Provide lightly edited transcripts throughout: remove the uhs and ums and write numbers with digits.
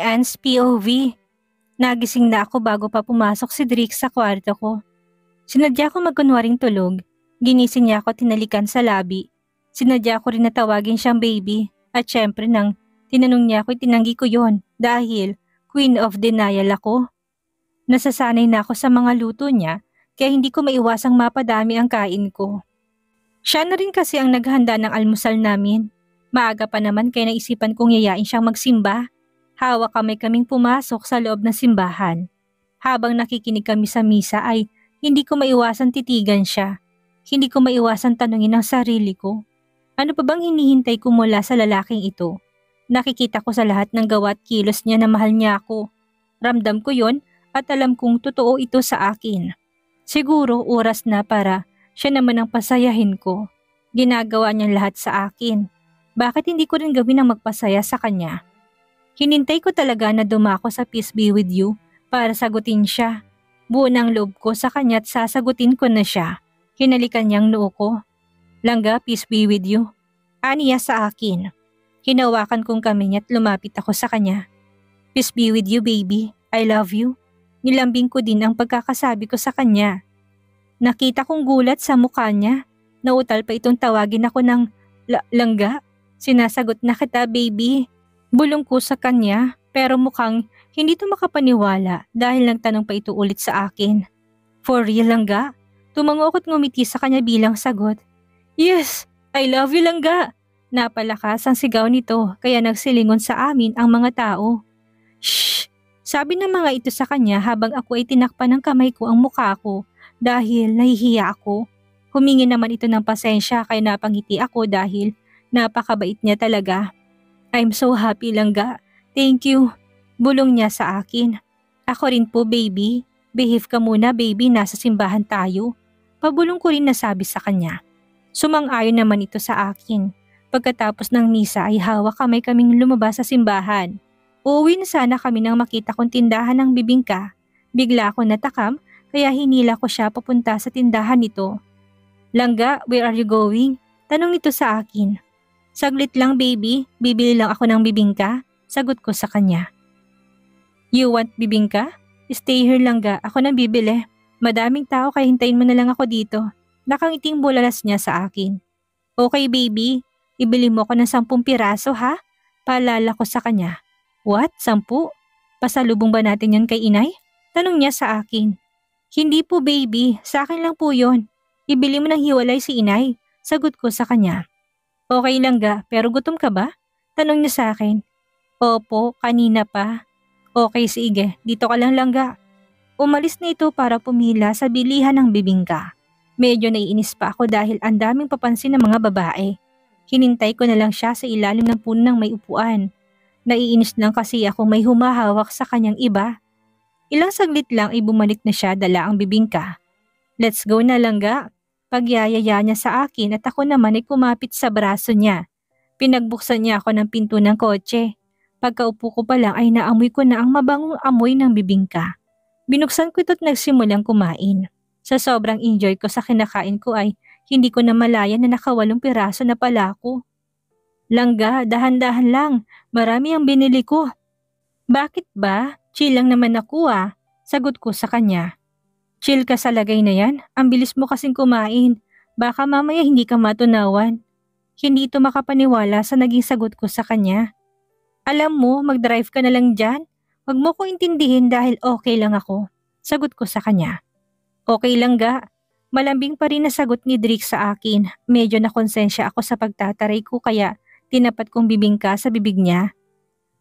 Anne's POV. Nagising na ako bago pa pumasok si Drake sa kwarto ko. Sinadya ko magkunwaring tulog. Ginising niya ako tinalikan sa labi. Sinadya ko rin na tawagin siyang baby. At syempre nang tinanong niya ako, tinanggi ko yon dahil queen of denial ako. Nasasanay na ako sa mga luto niya kaya hindi ko maiwasang mapadami ang kain ko. Siya na rin kasi ang naghanda ng almusal namin. Maaga pa naman kaya naisipan kong yayain siyang magsimba. Hawak kaming pumasok sa loob ng simbahan. Habang nakikinig kami sa misa ay hindi ko maiwasan titigan siya. Hindi ko maiwasan tanungin ang sarili ko. Ano pa bang hinihintay ko mula sa lalaking ito? Nakikita ko sa lahat ng gawa at kilos niya na mahal niya ako. Ramdam ko yon at alam kong totoo ito sa akin. Siguro oras na para siya naman ang pasayahin ko. Ginagawa niya lahat sa akin. Bakit hindi ko rin gawin ang magpasaya sa kanya? Hinintay ko talaga na dumako sa Peace Be With You para sagutin siya. Buo ng loob ko sa kanya at sasagutin ko na siya. Hinalikan niyang noo ko. Langga, peace be with you. Aniya sa akin. Hinawakan kong kami niya at lumapit ako sa kanya. Peace be with you, baby. I love you. Nilambing ko din ang pagkakasabi ko sa kanya. Nakita kong gulat sa mukha niya. Nautal pa itong tawagin ako ng langga. Sinasagot na kita, baby. Bulong ko sa kanya pero mukhang hindi ito makapaniwala dahil nagtanong pa ito ulit sa akin. For real, langga? Tumango ako't ngumiti sa kanya bilang sagot. Yes, I love you, langga. Napalakas ang sigaw nito kaya nagsilingon sa amin ang mga tao. Shh! Sabi ng mga ito sa kanya habang ako ay tinakpan ng kamay ko ang mukha ko dahil nahihiya ako. Humingi naman ito ng pasensya kaya napangiti ako dahil napakabait niya talaga. I'm so happy, langga. Thank you. Bulong niya sa akin. Ako rin po, baby. Behave ka muna, baby. Nasa simbahan tayo. Pabulong ko rin nasabi sa kanya. Sumang-ayon naman ito sa akin. Pagkatapos ng misa ay hawak kaming lumabas sa simbahan. Uuwi na sana kami nang makita kong tindahan ng bibingka. Bigla ako natakam kaya hinila ko siya papunta sa tindahan nito. Langga, where are you going? Tanong nito sa akin. Saglit lang, baby. Bibili lang ako ng bibingka. Sagot ko sa kanya. You want bibingka? Stay here, langga. Ako nang bibili. Madaming tao kaya hintayin mo na lang ako dito. Nakangiting bulalas niya sa akin. Okay, baby. Ibili mo ako ng 10 piraso, ha? Paalala ko sa kanya. What? 10? Pasalubong ba natin yon kay inay? Tanong niya sa akin. Hindi po, baby. Sa akin lang po yon. Ibili mo ng hiwalay si inay. Sagot ko sa kanya. Okay, langga, pero gutom ka ba? Tanong niya sa akin. Opo, kanina pa. Okay, sige, dito ka lang, langga. Umalis na ito para pumila sa bilihan ng bibingka. Medyo naiinis pa ako dahil ang daming papansin ng mga babae. Hinintay ko na lang siya sa ilalim ng puno ng may upuan. Naiinis lang kasi ako may humahawak sa kanyang iba. Ilang saglit lang ay bumalik na siya dala ang bibingka. Let's go na, langga. Pagyayaya niya sa akin at ako naman ay kumapit sa braso niya. Pinagbuksan niya ako ng pinto ng kotse. Pagkaupo ko pa lang ay naamoy ko na ang mabangong amoy ng bibingka. Binuksan ko ito't nagsimulang kumain. Sa sobrang enjoy ko sa kinakain ko ay hindi ko na malaya na naka 8 piraso na pala ako. Langga, dahan-dahan lang. Marami ang binili ko. Bakit ba? Chill lang naman ako ah. Sagot ko sa kanya. Chill ka sa lagay na yan. Ang bilis mo kasing kumain. Baka mamaya hindi ka matunawan. Hindi ito makapaniwala sa naging sagot ko sa kanya. Alam mo, mag-drive ka na lang dyan. Huwag mo ko intindihin dahil okay lang ako. Sagot ko sa kanya. Okay lang ga. Malambing pa rin na sagot ni Drake sa akin. Medyo nakonsensya ako sa pagtataray ko kaya tinapat kong bibingka sa bibig niya.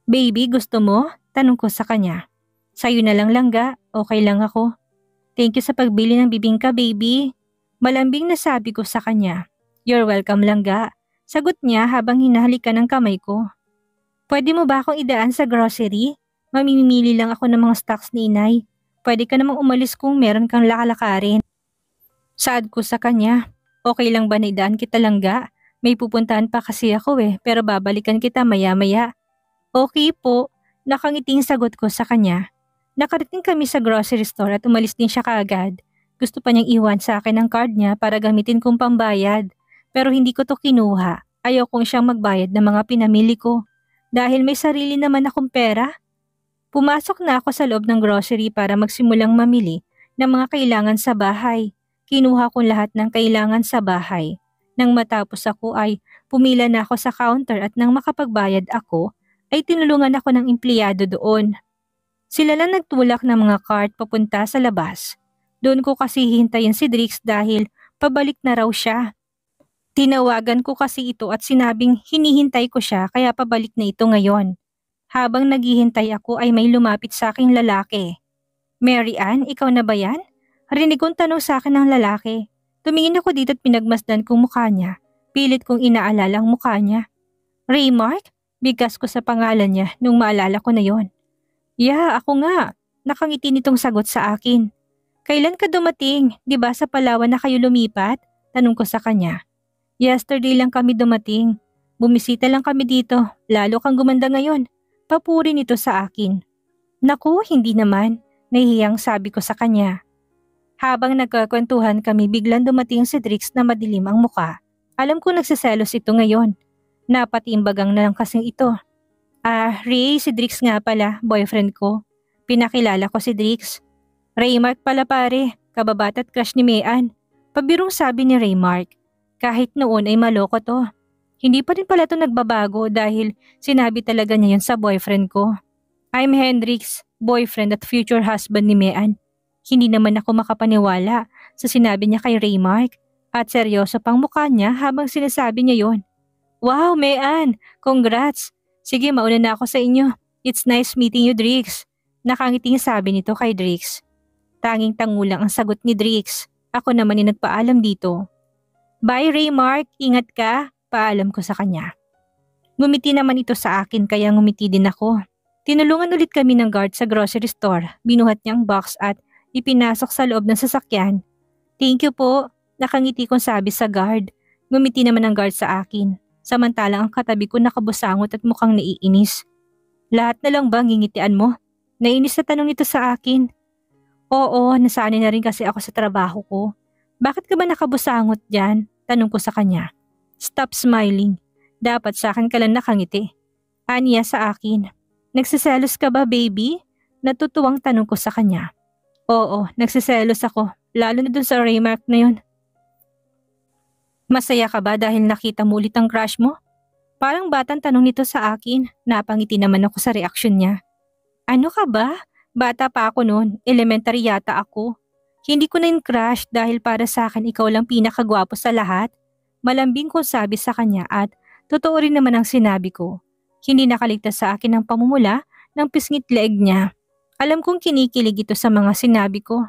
Baby, gusto mo? Tanong ko sa kanya. Sa'yo na lang langga. Okay lang ako. Thank you sa pagbili ng bibingka, baby. Malambing na sabi ko sa kanya. You're welcome, langga. Sagot niya habang hinahalikan ng kamay ko. Pwede mo ba akong idaan sa grocery? Mamimili lang ako ng mga stocks ni inay. Pwede ka namang umalis kung meron kang lakalakarin. Saad ko sa kanya. Okay lang ba na idaan kita, langga? May pupuntahan pa kasi ako pero babalikan kita maya-maya. Okay po. Nakangiting sagot ko sa kanya. Nakarating kami sa grocery store at umalis din siya kaagad. Gusto pa niyang iwan sa akin ang card niya para gamitin kong pambayad. Pero hindi ko to kinuha. Ayaw kong siyang magbayad ng mga pinamili ko. Dahil may sarili naman akong pera. Pumasok na ako sa loob ng grocery para magsimulang mamili ng mga kailangan sa bahay. Kinuha ko lahat ng kailangan sa bahay. Nang matapos ako ay pumila na ako sa counter at nang makapagbayad ako, ay tinulungan ako ng empleyado doon. Sila lang nagtulak ng mga cart papunta sa labas. Doon ko kasi hihintayin si Drix dahil pabalik na raw siya. Tinawagan ko kasi ito at sinabing hinihintay ko siya kaya pabalik na ito ngayon. Habang naghihintay ako ay may lumapit sa aking lalaki. Mary Ann, ikaw na ba yan? Rinig kong tanong sa akin ng lalaki. Tumingin ako dito at pinagmasdan kong mukha niya. Pilit kong inaalala ang mukha niya. Raymark? Bigkas ko sa pangalan niya nung maalala ko na yon. Yeah, ako nga. Nakangiti nitong sagot sa akin. Kailan ka dumating? Di ba sa Palawan na kayo lumipat? Tanong ko sa kanya. Yesterday lang kami dumating. Bumisita lang kami dito. Lalo kang gumanda ngayon. Papuri nito sa akin. Naku, hindi naman. Nahihiyang sabi ko sa kanya. Habang nagkakwentuhan kami biglang dumating si Drix na madilim ang muka. Alam ko nagsiselos ito ngayon. Napatimbagang na lang kasing ito. Ray, si Drix nga pala, boyfriend ko. Pinakilala ko si Drix. Raymark pala pare, kababat at crush ni Mayan. Pabirong sabi ni Raymark. Kahit noon ay maloko to. Hindi pa rin pala ito nagbabago dahil sinabi talaga niya yun sa boyfriend ko. I'm Hendrix, boyfriend at future husband ni Mayan. Hindi naman ako makapaniwala sa sinabi niya kay Raymark at seryoso pang mukha niya habang sinasabi niya yon. Wow, Mayan! Congrats! Sige, mauna na ako sa inyo. It's nice meeting you, Drix. Nakangiting sabi nito kay Drix. Tanging tangulang ang sagot ni Drix. Ako naman ay nagpaalam dito. Bye, Raymark. Ingat ka. Paalam ko sa kanya. Ngumiti naman ito sa akin kaya ngumiti din ako. Tinulungan ulit kami ng guard sa grocery store. Binuhat niya ang box at ipinasok sa loob ng sasakyan. Thank you po. Nakangiti kong sabi sa guard. Ngumiti naman ang guard sa akin. Samantalang ang katabi ko nakabusangot at mukhang naiinis. Lahat na lang ba ngingitian mo? Nainis na tanong nito sa akin. Oo, nasanay na rin kasi ako sa trabaho ko. Bakit ka ba nakabusangot dyan? Tanong ko sa kanya. Stop smiling. Dapat sa akin ka lang nakangiti. Aniya sa akin. Nagsiselos ka ba, baby? Natutuwang tanong ko sa kanya. Oo, nagsiselos ako. Lalo na dun sa Raymark na yun. Masaya ka ba dahil nakita mo ulit ang crush mo? Parang batang tanong nito sa akin. Napangiti naman ako sa reaksyon niya. Ano ka ba? Bata pa ako noon. Elementary yata ako. Hindi ko na yung crush dahil para sa akin ikaw lang pinakagwapo sa lahat. Malambing ko sabi sa kanya at totoo rin naman ang sinabi ko. Hindi nakaligtas sa akin ang pamumula ng pisngit leeg niya. Alam kong kinikilig ito sa mga sinabi ko.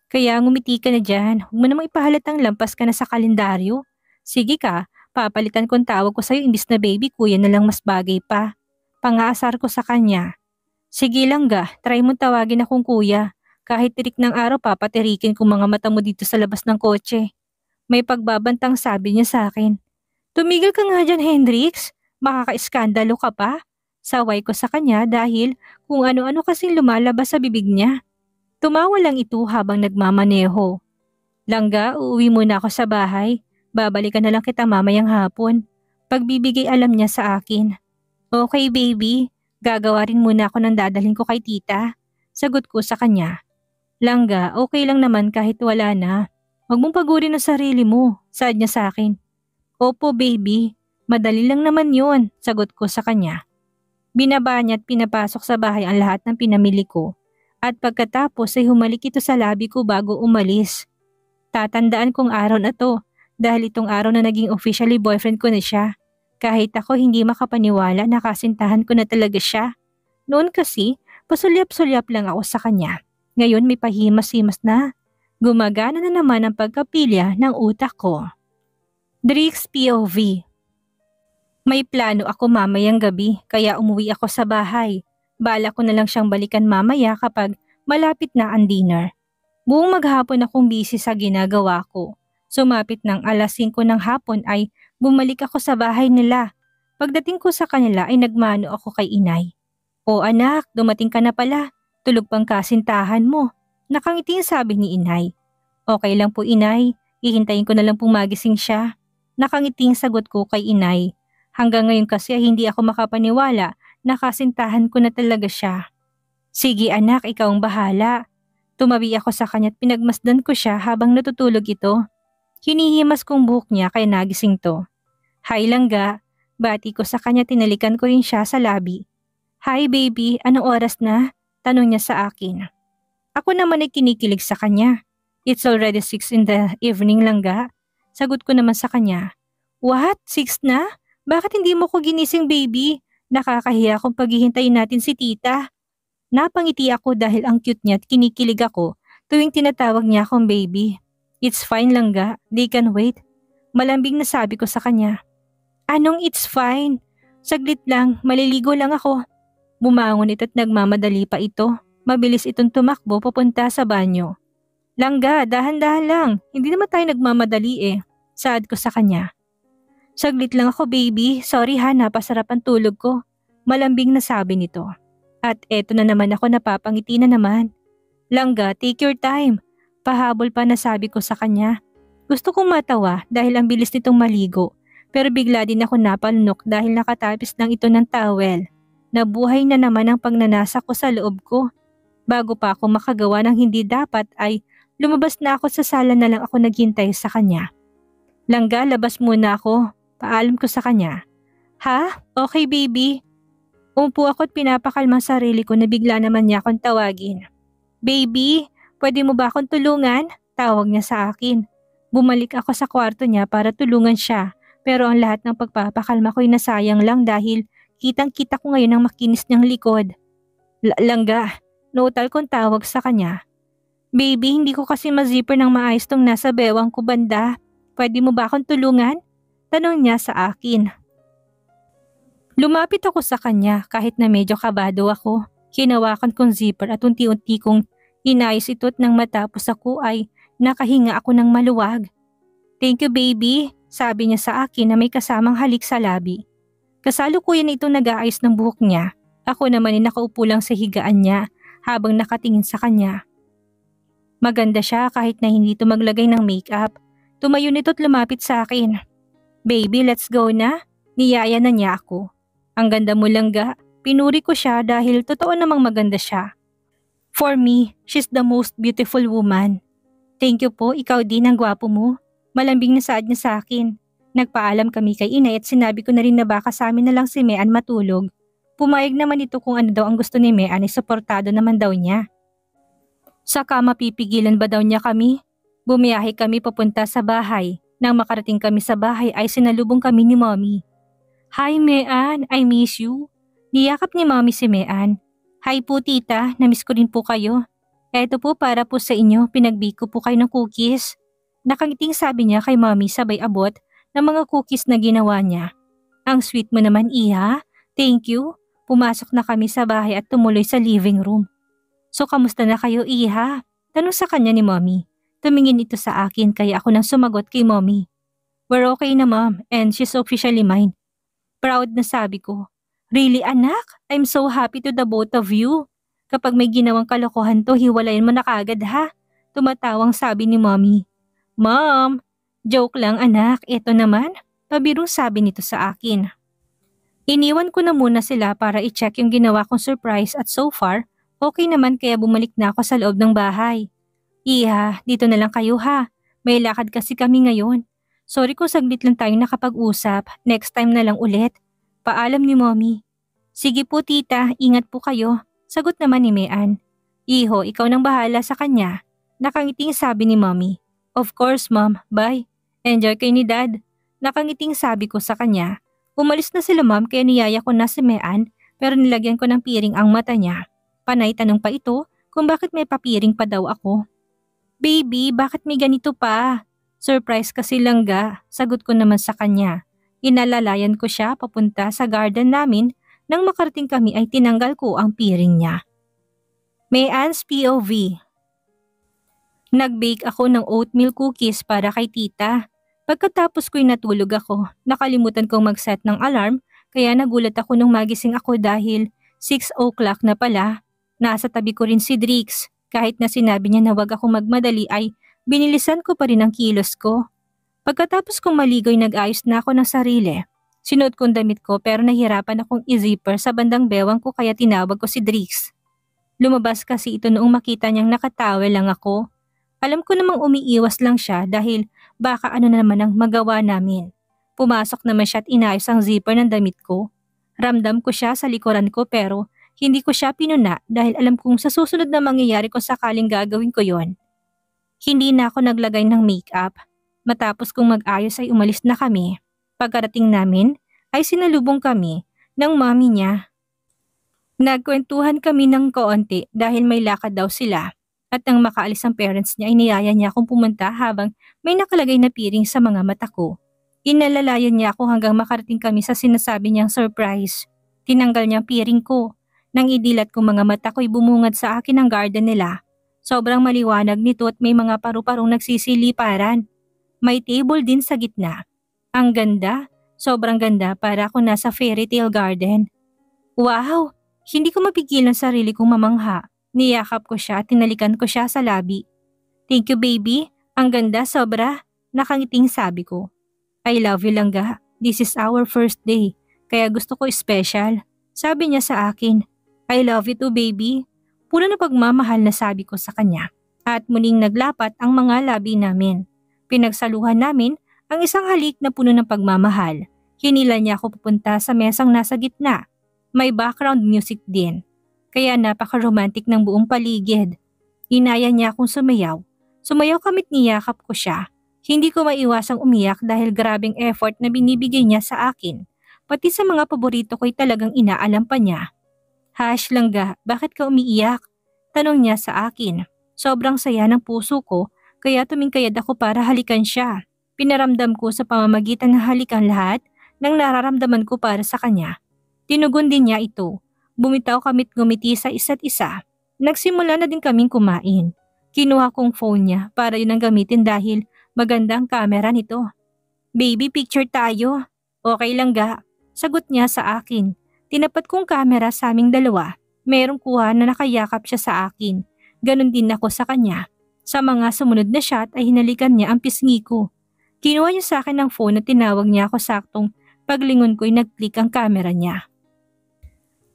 Kaya ngumiti ka na dyan. Huwag mo namang ipahalatang lampas ka na sa kalendaryo. Sige ka, papalitan kong tawag ko sa'yo imbis na baby kuya na lang mas bagay pa. Pangaasar ko sa kanya. Sige lang ga, try mo tawagin akong kuya. Kahit tirik ng araw papatirikin kong mga mata mo dito sa labas ng kotse. May pagbabantang sabi niya sa akin. Tumigil ka nga dyan, Hendrix. Makaka-iskandalo ka pa. Saway ko sa kanya dahil kung ano-ano kasing lumalabas sa bibig niya. Tumawa lang ito habang nagmamaneho. Langga, uuwi muna ako sa bahay. Babalikan na lang kita mamayang hapon. Pagbibigay alam niya sa akin. Okay, baby. Gagawa rin muna ako ng dadalhin ko kay tita. Sagot ko sa kanya. Langga, okay lang naman kahit wala na. Huwag mong pagurin ang sarili mo, saad niya sa akin. Opo baby, madali lang naman yun, sagot ko sa kanya. Binaba niya at pinapasok sa bahay ang lahat ng pinamili ko. At pagkatapos ay humalik ito sa labi ko bago umalis. Tatandaan kong araw na to dahil itong araw na naging officially boyfriend ko na siya. Kahit ako hindi makapaniwala na kasintahan ko na talaga siya. Noon kasi, pasulyap-sulyap lang ako sa kanya. Ngayon may pahimas-himas na. Gumagana na naman ang pagkapilya ng utak ko. Drix POV. May plano ako mamayang gabi kaya umuwi ako sa bahay. Bala ko na lang siyang balikan mamaya kapag malapit na ang dinner. Buong maghapon akong busy sa ginagawa ko. Sumapit ng alas 5 ng hapon ay bumalik ako sa bahay nila. Pagdating ko sa kanila ay nagmano ako kay inay. O anak, dumating ka na pala. Tulog pang kasintahan mo. Nakangiting sabi ni inay. Okay lang po inay, hihintayin ko na lang pong magising siya. Nakangiting sagot ko kay inay. Hanggang ngayon kasi ay hindi ako makapaniwala na kasintahan ko na talaga siya. Sige anak, ikaw ang bahala. Tumabi ako sa kanya at pinagmasdan ko siya habang natutulog ito. Hinihimas kong buhok niya kaya nagising to. Hi langga, bati ko sa kanya, tinalikan ko rin siya sa labi. Hi baby, anong oras na? Tanong niya sa akin. Ako naman ay kinikilig sa kanya. It's already 6 in the evening langga. Sagot ko naman sa kanya. What? 6 na? Bakit hindi mo ko ginising baby? Nakakahiya kung paghihintayin natin si tita. Napangiti ako dahil ang cute niya at kinikilig ako tuwing tinatawag niya akong baby. It's fine langga, they can wait. Malambing na sabi ko sa kanya. Anong it's fine? Saglit lang, maliligo lang ako. Bumangon ito at nagmamadali pa ito. Mabilis itong tumakbo papunta sa banyo. Langga, dahan-dahan lang. Hindi naman tayo nagmamadali eh. Saad ko sa kanya. Saglit lang ako baby, sorry ha, napasarap ang tulog ko. Malambing na sabi nito. At eto na naman ako, napapangiti na naman. Langga, take your time. Pahabol pa na sabi ko sa kanya. Gusto kong matawa dahil ang bilis nitong maligo. Pero bigla din ako napalunok dahil nakatapis lang ito ng towel. Nabuhay na naman ang pagnanasa ko sa loob ko. Bago pa ako makagawa ng hindi dapat ay lumabas na ako sa sala na lang ako naghintay sa kanya. Langga, labas muna ako. Paalam ko sa kanya. Ha? Okay baby. Umpo ako at pinapakalma sarili ko na bigla naman niya akong tawagin. Baby, pwede mo ba akong tulungan? Tawag niya sa akin. Bumalik ako sa kwarto niya para tulungan siya. Pero ang lahat ng pagpapakalma ko'y nasayang lang dahil kitang-kita ko ngayon ang makinis niyang likod. Langga, nautal kong tawag sa kanya. Baby, hindi ko kasi mazipper ng maayos tong nasa bewang ko banda. Pwede mo ba akong tulungan? Tanong niya sa akin. Lumapit ako sa kanya kahit na medyo kabado ako. Hinawakan kong zipper at unti-unti kong inayos ito at nang matapos ako ay nakahinga ako ng maluwag. Thank you baby, sabi niya sa akin na may kasamang halik sa labi. Kasalukuyan itong nag-aayos ng buhok niya. Ako naman ay nakaupo lang sa higaan niya habang nakatingin sa kanya. Maganda siya kahit na hindi ito maglagay ng makeup. Tumayo nito at lumapit sa akin. Baby, let's go na. Niyaya na niya ako. Ang ganda mo langga. Pinuri ko siya dahil totoo namang maganda siya. For me, she's the most beautiful woman. Thank you po, ikaw din ang gwapo mo. Malambing na saad niya sa akin. Nagpaalam kami kay inay at sinabi ko na rin na baka sa amin na lang si Mean matulog. Pumayag naman ito kung ano daw ang gusto ni Mean ay suportado naman daw niya. Saka mapipigilan ba daw niya kami? Bumiyahe kami papunta sa bahay. Nang makarating kami sa bahay ay sinalubong kami ni Mommy. Hi Mean, I miss you. Niyakap ni Mommy si Mean. Hi po tita, namiss ko rin po kayo. Eto po para po sa inyo, pinagbake ko po kayo ng cookies. Nakangiting sabi niya kay Mommy sabay abot ng mga cookies na ginawa niya. Ang sweet mo naman Iha, thank you. Pumasok na kami sa bahay at tumuloy sa living room. So kamusta na kayo Iha? Tanong sa kanya ni Mommy. Tumingin ito sa akin kaya ako nang sumagot kay Mommy. We're okay na Mom and she's officially mine. Proud na sabi ko. Really anak? I'm so happy to the both of you. Kapag may ginawang kalokohan to, hiwalayan mo na kagad ha. Tumatawang sabi ni Mommy. Mom, joke lang anak, eto naman. Pabirong sabi nito sa akin. Iniwan ko na muna sila para i-check yung ginawa kong surprise at so far, okay naman kaya bumalik na ako sa loob ng bahay. Iha, dito na lang kayo ha. May lakad kasi kami ngayon. Sorry kung saglit lang tayong nakapag-usap. Next time na lang ulit. Paalam ni Mommy. Sige po tita, ingat po kayo. Sagot naman ni Mean. Iho, ikaw nang bahala sa kanya. Nakangiting sabi ni Mommy. Of course Mom, bye. Enjoy kayo ni Dad. Nakangiting sabi ko sa kanya. Umalis na sila Mom kaya niyaya ko na si Mean pero nilagyan ko ng piring ang mata niya. Panay tanong pa ito kung bakit may papiring pa daw ako. Baby, bakit may ganito pa? Surprise kasi langga, sagot ko naman sa kanya. Inalalayan ko siya papunta sa garden namin nang makarating kami ay tinanggal ko ang piring niya. Mean's POV. Nag-bake ako ng oatmeal cookies para kay tita. Pagkatapos ko'y natulog ako, nakalimutan kong mag-set ng alarm kaya nagulat ako nung magising ako dahil 6 o'clock na pala. Nasa tabi ko rin si Drix. Kahit na sinabi niya na wag akong magmadali ay binilisan ko pa rin ang kilos ko. Pagkatapos kong maligoy nag-ayos na ako ng sarili. Sinuot kong damit ko pero nahirapan akong i-zipper sa bandang bewang ko kaya tinawag ko si Drix. Lumabas kasi ito noong makita niyang nakatawel lang ako. Alam ko namang umiiwas lang siya dahil baka ano na naman ang magawa namin. Pumasok naman siya at inayos ang zipper ng damit ko. Ramdam ko siya sa likuran ko pero hindi ko siya pinuna dahil alam kong sa susunod na mangyayari ko sakaling gagawin ko yon. Hindi na ako naglagay ng makeup. Matapos kong mag-ayos ay umalis na kami. Pagkarating namin ay sinalubong kami ng mami niya. Nagkwentuhan kami ng kaunti dahil may lakad daw sila. At nang makaalis ang parents niya ay niyaya niya akong pumunta habang may nakalagay na piring sa mga mata ko. Inalalayan niya ako hanggang makarating kami sa sinasabi niyang surprise. Tinanggal niya ang piring ko. Nang idilat ko mga mata ko'y bumungad sa akin ang garden nila. Sobrang maliwanag nito at may mga paru-parong nagsisiliparan. May table din sa gitna. Ang ganda, sobrang ganda para ako nasa fairy tale garden. Wow! Hindi ko mapigilan sarili kong mamangha. Niyakap ko siya at tinalikan ko siya sa labi. Thank you baby, ang ganda sobra, nakangiting sabi ko. I love you Langga, this is our first day, kaya gusto ko special. Sabi niya sa akin, I love you too baby. Puro na pagmamahal na sabi ko sa kanya. At muling naglapat ang mga labi namin. Pinagsaluhan namin ang isang halik na puno ng pagmamahal. Hinila niya ako pupunta sa mesang nasa gitna. May background music din. Kaya napaka-romantic ng buong paligid. Inaya niya akong sumayaw. Sumayaw kami't niyakap ko siya. Hindi ko maiwasang umiyak dahil grabing effort na binibigay niya sa akin. Pati sa mga paborito ko'y talagang inaalam pa niya. Hash Langga, bakit ka umiiyak? Tanong niya sa akin. Sobrang saya ng puso ko kaya tumingkayad ako para halikan siya. Pinaramdam ko sa pamamagitan ng halikan lahat ng nararamdaman ko para sa kanya. Tinugon din niya ito. Bumitaw kami't ngumiti sa isa't isa. Nagsimula na din kaming kumain. Kinuha kong phone niya para yun ang gamitin dahil maganda ang camera nito. Baby picture tayo. Okay Langga. Sagot niya sa akin. Tinapat kong camera sa aming dalawa. Merong kuha na nakayakap siya sa akin. Ganon din ako sa kanya. Sa mga sumunod na shot ay hinalikan niya ang pisngi ko. Kinuha niya sa akin ng phone at tinawag niya ako saktong paglingon ko'y nag-click ang camera niya.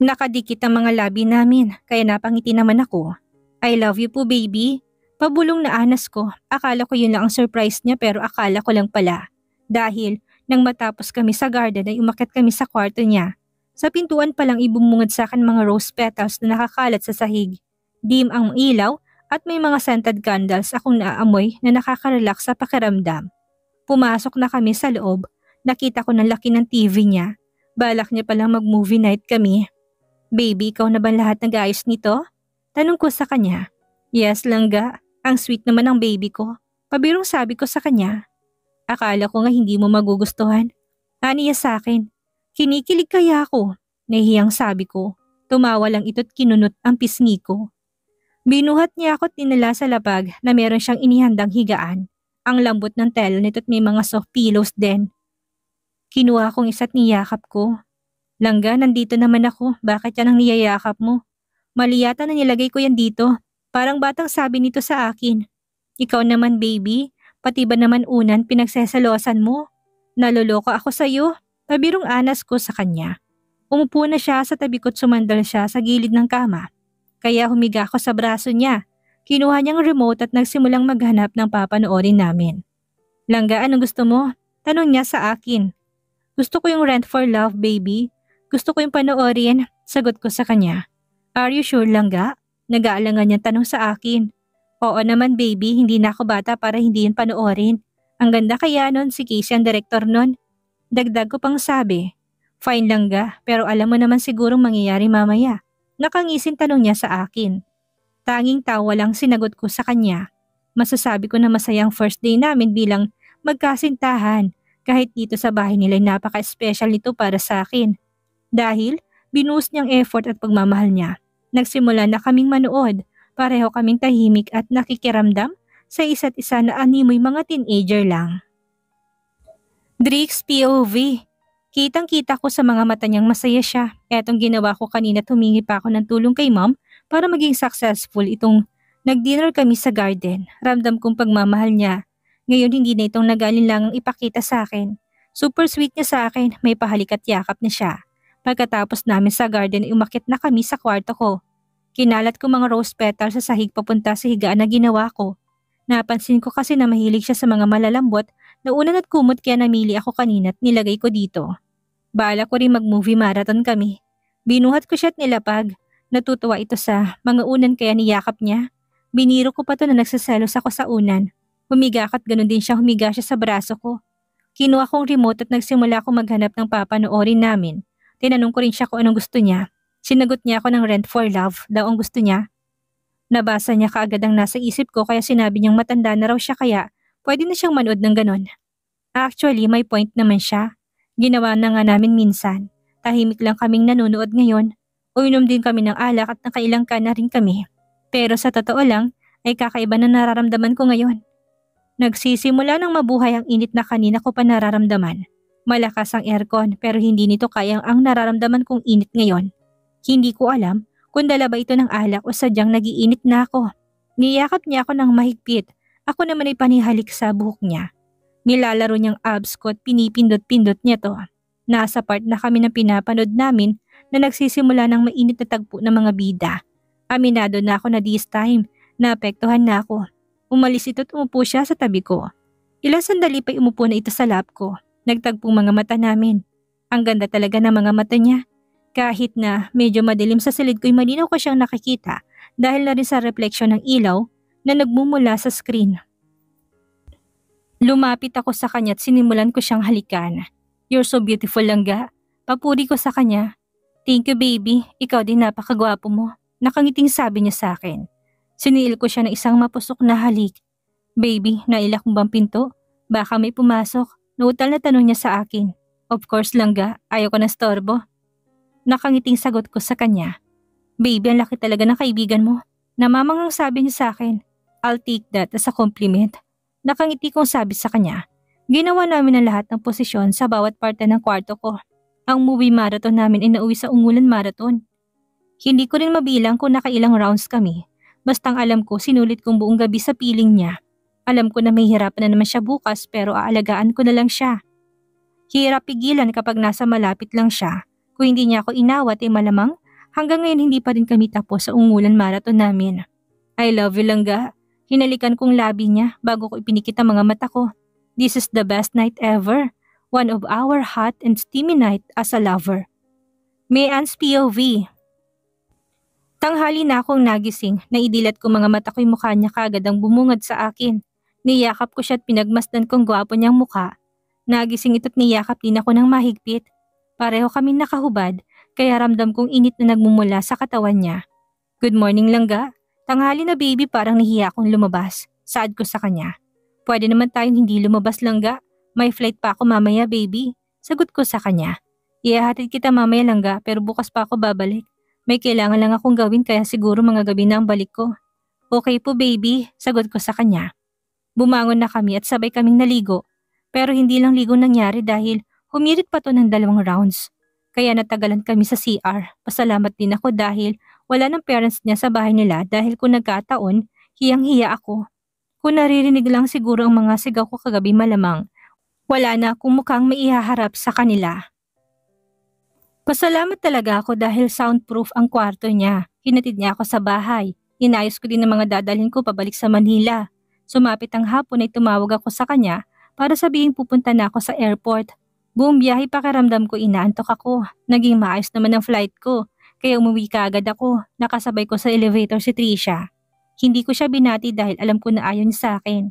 Nakadikit ang mga labi namin kaya napangiti naman ako. I love you po baby. Pabulong na anas ko. Akala ko yun lang ang surprise niya pero akala ko lang pala. Dahil nang matapos kami sa garden ay umakyat kami sa kwarto niya. Sa pintuan palang ibumungad sa akin mga rose petals na nakakalat sa sahig. Dim ang ilaw at may mga scented candles akong naaamoy na nakaka-relax sa pakiramdam. Pumasok na kami sa loob. Nakita ko ng laki ng TV niya. Balak niya palang mag-movie night kami. Baby, ikaw na ba lahat nag-ayos nito? Tanong ko sa kanya. Yes, Langga. Ang sweet naman ng baby ko. Pabirong sabi ko sa kanya. Akala ko nga hindi mo magugustuhan. Aniya sa akin. Kinikilig kaya ako. Nahihiyang sabi ko. Tumawa lang ito't kinunot ang pisngi ko. Binuhat niya ako at tinala sa labag na meron siyang inihandang higaan. Ang lambot ng tela nito't may mga soft pillows din. Kinuha kong isa't niyakap ko. Langga, nandito naman ako. Bakit yan ang niyayakap mo? Mali yata na nilagay ko yan dito. Parang batang sabi nito sa akin. Ikaw naman baby, pati ba naman unan pinagsesalosan mo? Naloloko ako sa'yo. Pabirong anas ko sa kanya. Umupo na siya sa tabi ko't sumandal siya sa gilid ng kama. Kaya humiga ako sa braso niya. Kinuha niyang remote at nagsimulang maghanap ng papanoorin namin. Langga, anong gusto mo? Tanong niya sa akin. Gusto ko yung Rent for Love, baby. Gusto ko yung panoorin, sagot ko sa kanya. Are you sure Langga? Nag-aalangan niyang tanong sa akin. Oo naman baby, hindi na ako bata para hindi yun panoorin. Ang ganda kaya nun si Casey ang director nun. Dagdag ko pang sabi. Fine Langga, pero alam mo naman sigurong mangyayari mamaya. Nakangisin tanong niya sa akin. Tanging tawa lang sinagot ko sa kanya. Masasabi ko na masayang first day namin bilang magkasintahan. Kahit dito sa bahay nila napaka-special nito para sa akin. Dahil binuhos niyang effort at pagmamahal niya. Nagsimula na kaming manood, pareho kaming tahimik at nakikiramdam sa isa't isa na animoy mga teenager lang. Drix POV. Kitang-kita ko sa mga mata niyang masaya siya. Etong ginawa ko kanina, tumingi pa ako ng tulong kay mom para maging successful itong nag-dinner kami sa garden. Ramdam kong pagmamahal niya. Ngayon hindi na itong nag-alinlangang ipakita sa akin. Super sweet niya sa akin, may pahalik at yakap na siya. Pagkatapos namin sa garden ay umakyat na kami sa kwarto ko. Kinalat ko mga rose petals sa sahig papunta sa higaan na ginawa ko. Napansin ko kasi na mahilig siya sa mga malalambot na unan at kumot kaya namili ako kanina at nilagay ko dito. Baala ko rin mag-movie marathon kami. Binuhat ko siya at nilapag. Natutuwa ito sa mga unan kaya niyakap niya. Biniro ko pa to na nagsaselos ako sa unan. Humiga at ganun din siya humiga siya sa braso ko. Kinuha kong remote at nagsimula akong maghanap ng papanoorin namin. Tinanong ko rin siya kung anong gusto niya. Sinagot niya ako ng Rent for Love daw ang gusto niya. Nabasa niya kaagad ang nasa isip ko kaya sinabi niyang matanda na raw siya kaya pwede na siyang manood ng ganon. Actually, may point naman siya. Ginawa na nga namin minsan. Tahimik lang kaming nanonood ngayon. Uinom din kami ng alak at nakailang ka na rin kami. Pero sa totoo lang, ay kakaiba na nararamdaman ko ngayon. Nagsisimula ng mabuhay ang init na kanina ko pa nararamdaman. Malakas ang aircon pero hindi nito kayang ang nararamdaman kong init ngayon. Hindi ko alam kung dala ba ito ng alak o sadyang nagiinit na ako. Niyakap niya ako ng mahigpit. Ako naman ay panihalik sa buhok niya. Nilalaro niyang abs ko at pinipindot-pindot niya to. Nasa part na kami ng pinapanood namin na nagsisimula ng mainit na tagpo ng mga bida. Aminado na ako na this time, naapektuhan na ako. Umalis ito at umupo siya sa tabi ko. Ilang sandali pa umupo na ito sa lap ko. Nagtagpong mga mata namin. Ang ganda talaga ng mga mata niya. Kahit na medyo madilim sa silid ko'y malinaw ko siyang nakikita dahil na rin sa refleksyon ng ilaw na nagmumula sa screen. Lumapit ako sa kanya at sinimulan ko siyang halikan. You're so beautiful, Langga. Papuri ko sa kanya. Thank you, baby. Ikaw din napakagwapo mo. Nakangiting sabi niya sa akin. Siniil ko siya ng isang mapusok na halik. Baby, nailak mo bang pinto? Baka may pumasok. Nautal na tanong niya sa akin. Of course, Langga. Ayaw ko na storbo. Nakangiting sagot ko sa kanya. Baby, ang laki talaga ng kaibigan mo. Namamangang sabi niya sa akin. I'll take that as a compliment. Nakangiti kong sabi sa kanya. Ginawa namin ang lahat ng posisyon sa bawat parte ng kwarto ko. Ang movie marathon namin ay nauwi sa Ungulan Marathon. Hindi ko rin mabilang kung nakailang rounds kami. Bastang alam ko sinulit kong buong gabi sa piling niya. Alam ko na may hirapan na naman siya bukas pero aalagaan ko na lang siya. Hirap pigilan kapag nasa malapit lang siya. Kung hindi niya ako inawat ay malamang hanggang ngayon hindi pa rin kami tapos sa Ungulan Marathon namin. I love you, Langga. Hinalikan kong labi niya bago ko ipinikit ang mga mata ko. This is the best night ever. One of our hot and steamy night as a lover. May Anne's POV. Tanghali na akong nagising, naidilat ko mga mata ko'y mukha niya kaagad ang bumungad sa akin. Niyakap ko siya at pinagmasdan kong gwapo niyang mukha. Nagising ito't niyakap din ako ng mahigpit. Pareho kaming nakahubad, kaya ramdam kong init na nagmumula sa katawan niya. Good morning, Langga. Tanghali na, baby, parang nahiya akong lumabas. Saad ko sa kanya. Pwede naman tayong hindi lumabas, Langga. May flight pa ako mamaya, baby. Sagot ko sa kanya. Ihahatid kita mamaya, Langga, pero bukas pa ako babalik. May kailangan lang akong gawin kaya siguro mga gabi na ang balik ko. Okay po, baby. Sagot ko sa kanya. Bumangon na kami at sabay kaming naligo. Pero hindi lang ligo nangyari dahil humirit pa to ng 2 rounds. Kaya natagalan kami sa CR. Pasalamat din ako dahil wala ng parents niya sa bahay nila dahil kung nagkataon, hiyang-hiya ako. Kung naririnig lang siguro ang mga sigaw ko kagabi malamang, wala na akong mukhang maihaharap sa kanila. Pasalamat talaga ako dahil soundproof ang kwarto niya. Hinatid niya ako sa bahay. Inayos ko din ang mga dadalhin ko pabalik sa Manila. Sumapit ang hapon ay tumawag ako sa kanya para sabihin pupunta na ako sa airport. Buong biyahe pakiramdam ko inaantok ako. Naging maayos naman ang flight ko. Kaya umuwi ka agad ako. Nakasabay ko sa elevator si Trisha. Hindi ko siya binati dahil alam ko na ayaw niya sa akin.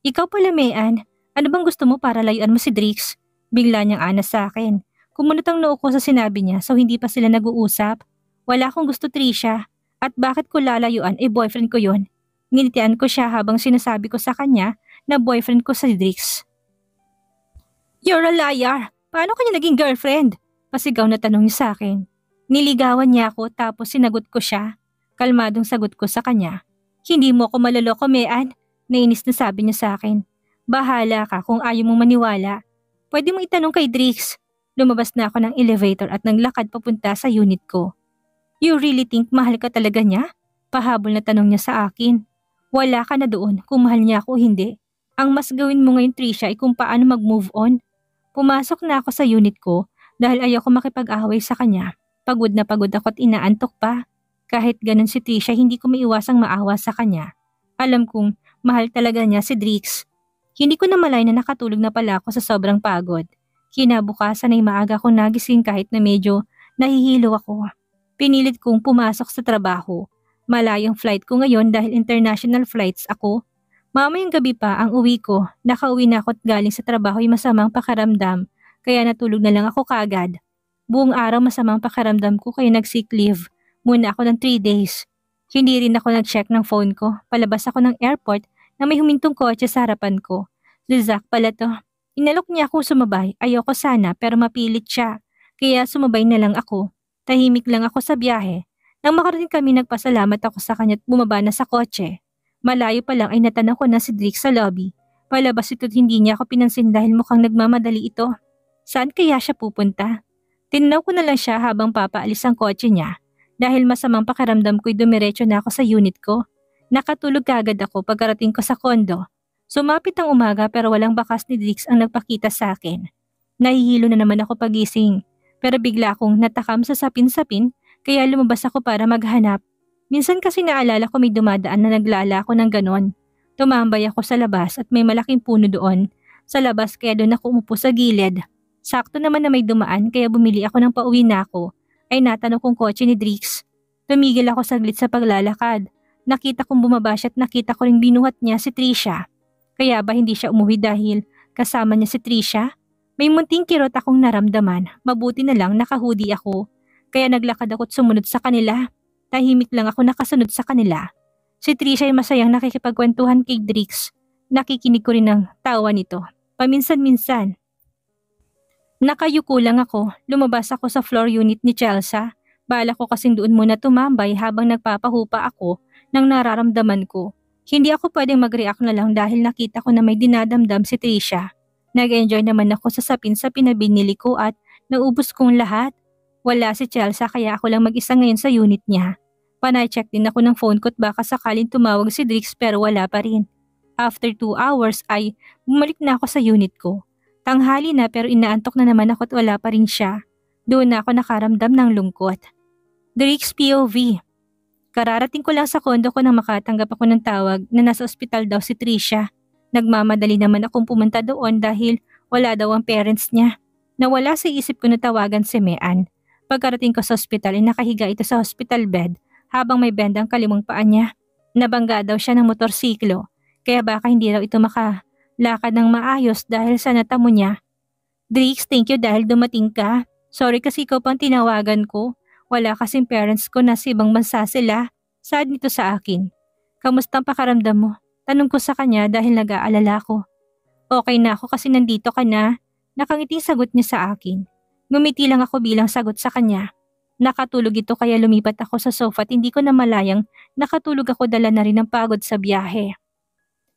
Ikaw pala, Mayan. Ano bang gusto mo para layuan mo si Drix? Bigla niyang anas sa akin. Kumunot ang noo ko sa sinabi niya so hindi pa sila nag-uusap. Wala akong gusto, Trisha. At bakit ko lalayuan boyfriend ko yon. Nginitian ko siya habang sinasabi ko sa kanya na boyfriend ko si Drix. You're a liar! Paano kanya naging girlfriend? Pasigaw na tanong niya sa akin. Niligawan niya ako tapos sinagot ko siya. Kalmadong sagot ko sa kanya. Hindi mo ako maloloko, Mayan. Nainis na sabi niya sa akin. Bahala ka kung ayaw mong maniwala. Pwede mo itanong kay Drix. Lumabas na ako ng elevator at naglakad papunta sa unit ko. You really think mahal ka talaga niya? Pahabol na tanong niya sa akin. Wala ka na doon kung mahal niya ako o hindi. Ang mas gawin mo ngayon, Trisha, ay kung paano mag-move on. Pumasok na ako sa unit ko dahil ayaw ko makipag-away sa kanya. Pagod na pagod ako at inaantok pa. Kahit ganun si Trisha, hindi ko maiwasang maawa sa kanya. Alam kong mahal talaga niya si Drix. Hindi ko namalay na nakatulog na pala ako sa sobrang pagod. Kinabukasan ay maaga akong nagising kahit na medyo nahihilo ako. Pinilit kong pumasok sa trabaho. Malayong flight ko ngayon dahil international flights ako. Mamayang gabi pa ang uwi ko. Nakauwi na ako at galing sa trabaho ay masamang pakiramdam. Kaya natulog na lang ako kagad. Buong araw masamang pakiramdam ko kaya nag-sick leave. Muna ako ng 3 days. Hindi rin ako nag-check ng phone ko. Palabas ako ng airport na may humintong kotse sa harapan ko. Si Zach pala to. Inalok niya akong sumabay. Ayoko sana pero mapilit siya. Kaya sumabay na lang ako. Tahimik lang ako sa biyahe. Nang makarating kami nagpasalamat ako sa kanya at bumaba na sa kotse. Malayo pa lang ay natanong ko na si Drake sa lobby. Palabas ito't hindi niya ako pinansin dahil mukhang nagmamadali ito. Saan kaya siya pupunta? Tinanaw ko na lang siya habang papaalis ang kotse niya. Dahil masamang pakiramdam ko'y dumiretso na ako sa unit ko. Nakatulog kaagad ako pagkarating ko sa kondo. Sumapit ang umaga pero walang bakas ni Drix ang nagpakita sa akin. Nahihilo na naman ako pagising. Pero bigla akong natakam sa sapin-sapin kaya lumabas ako para maghanap. Minsan kasi naalala ko may dumadaan na naglala ako ng ganon. Tumambay ako sa labas at may malaking puno doon. Sa labas kaya doon ako umupo sa gilid. Sakto naman na may dumaan kaya bumili ako ng pauwi na ako. Ay natanong kong kotse ni Drix. Tumigil ako saglit sa paglalakad. Nakita kong bumaba siya at nakita ko rin binuhat niya si Trisha. Kaya ba hindi siya umuwi dahil kasama niya si Trisha? May munting kirot akong naramdaman. Mabuti na lang naka-hoodie ako. Kaya naglakad ako at sumunod sa kanila. Tahimik lang ako nakasunod sa kanila. Si Trisha ay masayang nakikipagkwentuhan kay Drix. Nakikinig ko rin ng tawa nito. Paminsan-minsan. Nakayuko lang ako, lumabas ako sa floor unit ni Chelsea. Bala ko kasing doon muna tumambay habang nagpapahupa ako ng nararamdaman ko. Hindi ako pwedeng mag-react na lang dahil nakita ko na may dinadamdam si Trisha. Nag-enjoy naman ako sa sapin-sapin na binili ko at naubos kong lahat. Wala si Chelsea kaya ako lang mag-isa ngayon sa unit niya. Panay-check din ako ng phone ko at baka sakaling tumawag si Drix pero wala pa rin. After 2 hours ay bumalik na ako sa unit ko. Tanghali na pero inaantok na naman ako at wala pa rin siya. Doon na ako nakaramdam ng lungkot. Drake's POV. Kararating ko lang sa kondo ko nang makatanggap ako ng tawag na nasa ospital daw si Trisha. Nagmamadali naman akong pumunta doon dahil wala daw ang parents niya. Nawala sa isip ko na tawagan si Mean. Pagkarating ko sa ospital ay nakahiga ito sa hospital bed habang may bendang kalimang paa niya. Nabangga daw siya ng motorsiklo kaya baka hindi raw ito lakad ng maayos dahil sa natamo niya. Drix, thank you dahil dumating ka. Sorry kasi ikaw pang tinawagan ko. Wala kasing parents ko na sa ibang bansa sila. Sad nito sa akin. Kamusta ang pakaramdam mo? Tanong ko sa kanya dahil nag-aalala ko. Okay na ako kasi nandito ka na. Nakangiting sagot niya sa akin. Ngumiti lang ako bilang sagot sa kanya. Nakatulog ito kaya lumipat ako sa sofa at hindi ko na malayang nakatulog ako dala na rin ng pagod sa biyahe.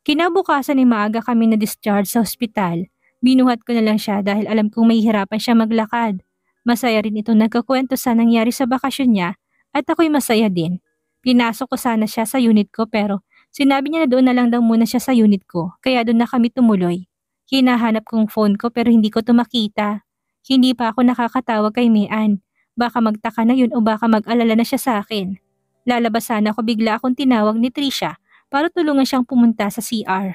Kinabukasan ay maaga kami na-discharge sa ospital. Binuhat ko na lang siya dahil alam kong mahihirapan siya maglakad. Masaya rin ito nagkakwento sa nangyari sa bakasyon niya at ako'y masaya din. Pinasok ko sana siya sa unit ko pero sinabi niya na doon na lang daw muna siya sa unit ko kaya doon na kami tumuloy. Hinahanap kong phone ko pero hindi ko ito makita. Hindi pa ako nakakatawag kay Mean. Baka magtaka na yun o baka mag-alala na siya sa akin. Lalabas sana ako bigla akong tinawag ni Trisha para tulungan siyang pumunta sa CR.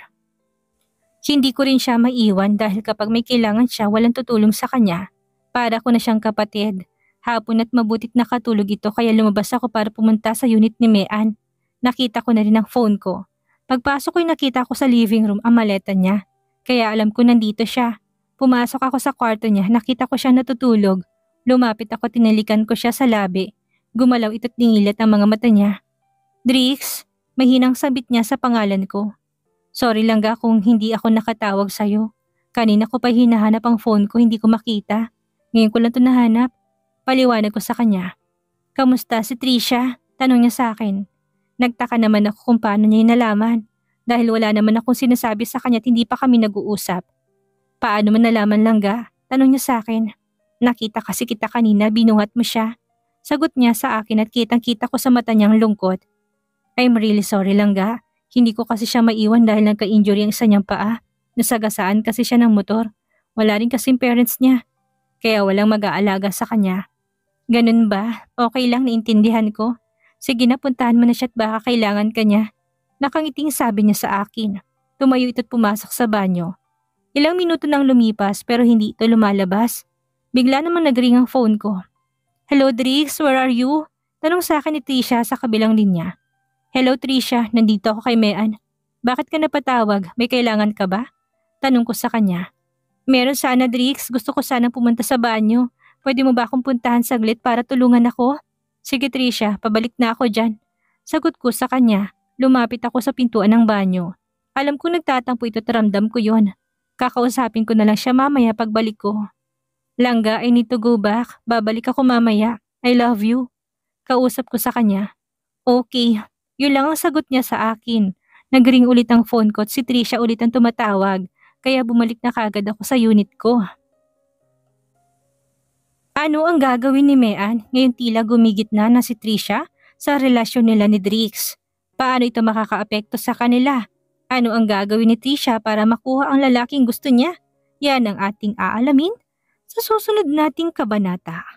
Hindi ko rin siya maiwan dahil kapag may kailangan siya walang tutulong sa kanya. Para ko na siyang kapatid. Hapon at mabutit nakatulog ito kaya lumabas ako para pumunta sa unit ni Mean. Nakita ko na rin ang phone ko. Pagpasok ko'y nakita ko sa living room ang maleta niya. Kaya alam ko nandito siya. Pumasok ako sa kwarto niya, nakita ko siya natutulog. Lumapit ako, tinalikan ko siya sa labi. Gumalaw ito't ningilat ang mga mata niya. Drix, mahinang sabit niya sa pangalan ko. Sorry lang ga kung hindi ako nakatawag sa'yo. Kanina ko pa hinahanap ang phone ko, hindi ko makita. Ngayon ko lang ito nahanap. Paliwanag ko sa kanya. Kamusta si Trisha? Tanong niya sa akin. Nagtaka naman ako kung paano niya nalaman. Dahil wala naman akong sinasabi sa kanya at hindi pa kami nag-uusap. Paano mo nalaman lang ga? Tanong niya sa akin. Nakita kasi kita kanina, binuhat mo siya. Sagot niya sa akin at kitang-kita ko sa mata niyang lungkot. I'm really sorry lang ga. Hindi ko kasi siya maiwan dahil nagka-injury ang isa niyang paa. Nasagasaan kasi siya ng motor. Wala rin kasing parents niya. Kaya walang mag-aalaga sa kanya. Ganun ba? Okay lang, naintindihan ko. Sige na, puntahan mo na siya at baka kailangan ka niya. Nakangiting sabi niya sa akin. Tumayo ito't pumasok sa banyo. Ilang minuto nang lumipas pero hindi ito lumalabas. Bigla namang nagring ang phone ko. Hello Drix, where are you? Tanong sa akin ni Trisha sa kabilang linya. Hello Trisha, nandito ako kay Mean. Bakit ka napatawag? May kailangan ka ba? Tanong ko sa kanya. Meron sana Drix, gusto ko sanang pumunta sa banyo. Pwede mo ba akong puntahan saglit para tulungan ako? Sige Trisha, pabalik na ako dyan. Sagot ko sa kanya. Lumapit ako sa pintuan ng banyo. Alam ko nagtatampo ito at ramdam ko yon. Kakausapin ko na lang siya mamaya pagbalik ko. Langga, I need to go back. Babalik ako mamaya. I love you. Kausap ko sa kanya. Okay. Yun lang ang sagot niya sa akin. Nagring ulit ang phone ko at si Trisha ulit ang tumatawag. Kaya bumalik na kagad ako sa unit ko. Ano ang gagawin ni Mean ngayon tila gumigit na si Trisha sa relasyon nila ni Drix? Paano ito makakaapekto sa kanila? Ano ang gagawin ni Trisha para makuha ang lalaking gusto niya? Yan ang ating aalamin sa susunod nating kabanata.